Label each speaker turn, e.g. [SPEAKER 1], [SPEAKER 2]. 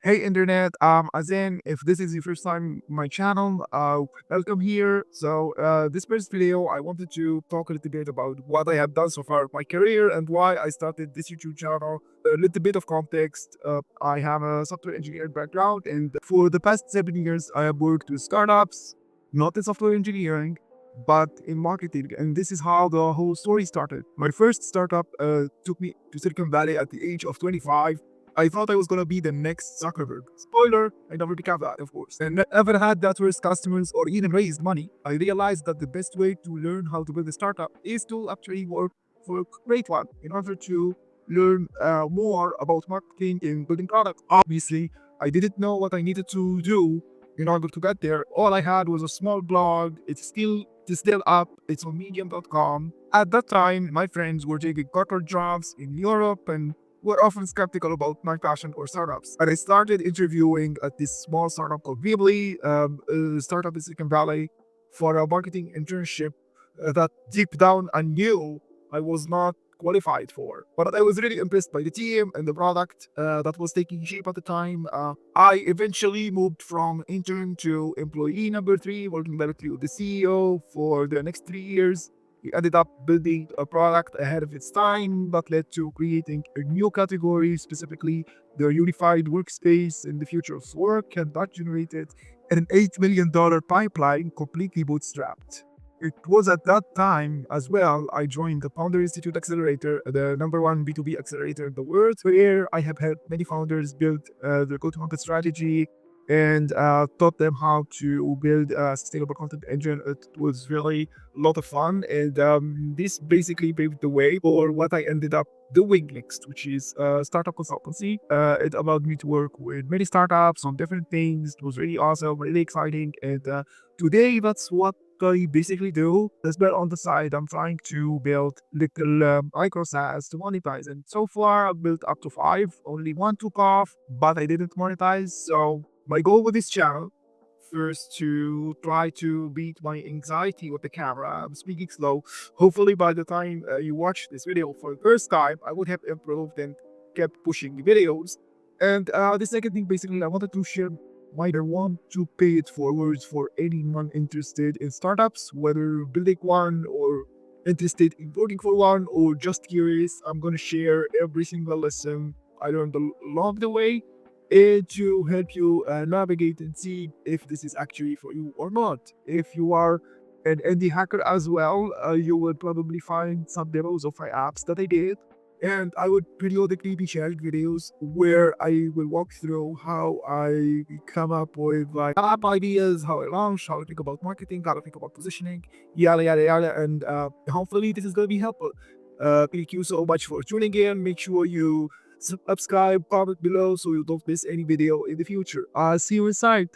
[SPEAKER 1] Hey internet, Azin, if this is your first time my channel, welcome here. This first video, I wanted to talk a little bit about what I have done so far in my career and why I started this YouTube channel. A little bit of context, I have a software engineering background, and for the past 7 years, I have worked with startups, not in software engineering, but in marketing. And this is how the whole story started. My first startup took me to Silicon Valley at the age of 25. I thought I was gonna be the next Zuckerberg. Spoiler, I never became that, of course. And never had that first customers or even raised money. I realized that the best way to learn how to build a startup is to actually work for a great one in order to learn more about marketing and building products. Obviously, I didn't know what I needed to do in order to get there. All I had was a small blog. It's still up. It's on medium.com. At that time, my friends were taking corporate jobs in Europe and were often skeptical about my passion for startups. And I started interviewing at this small startup called Weebly, a startup in Silicon Valley, for a marketing internship that deep down I knew I was not qualified for. But I was really impressed by the team and the product that was taking shape at the time. I eventually moved from intern to employee number three, working directly with the CEO for the next 3 years. We ended up building a product ahead of its time that led to creating a new category, specifically the unified workspace in the future of work, and that generated an $8 million pipeline completely bootstrapped. It was at that time as well I joined the Founder Institute Accelerator, the number one B2B accelerator in the world, where I have helped many founders build their go-to-market strategy and taught them how to build a sustainable content engine. It was really a lot of fun, and this basically paved the way for what I ended up doing next, which is startup consultancy. It allowed me to work with many startups on different things. It was really awesome, really exciting, and today that's what I basically do. As well, on the side, I'm trying to build little micro SaaS to monetize, and so far I've built up to five. Only one took off, but I didn't monetize. So my goal with this channel, first, to try to beat my anxiety with the camera. I'm speaking slow. Hopefully, by the time you watch this video for the first time, I would have improved and kept pushing videos. And the second thing, basically, I wanted to share why I want to pay it forward for anyone interested in startups, whether building one or interested in working for one or just curious. I'm going to share every single lesson I learned along the way to help you navigate and see if this is actually for you or not. If you are an indie hacker as well, you will probably find some demos of my apps that I did. And I would periodically be sharing videos where I will walk through how I come up with like app ideas, how I launch, how I think about marketing, how I think about positioning, yada yada yada. And hopefully this is gonna be helpful. Thank you so much for tuning in. Make sure you subscribe, comment below so you don't miss any video in the future. I'll see you inside.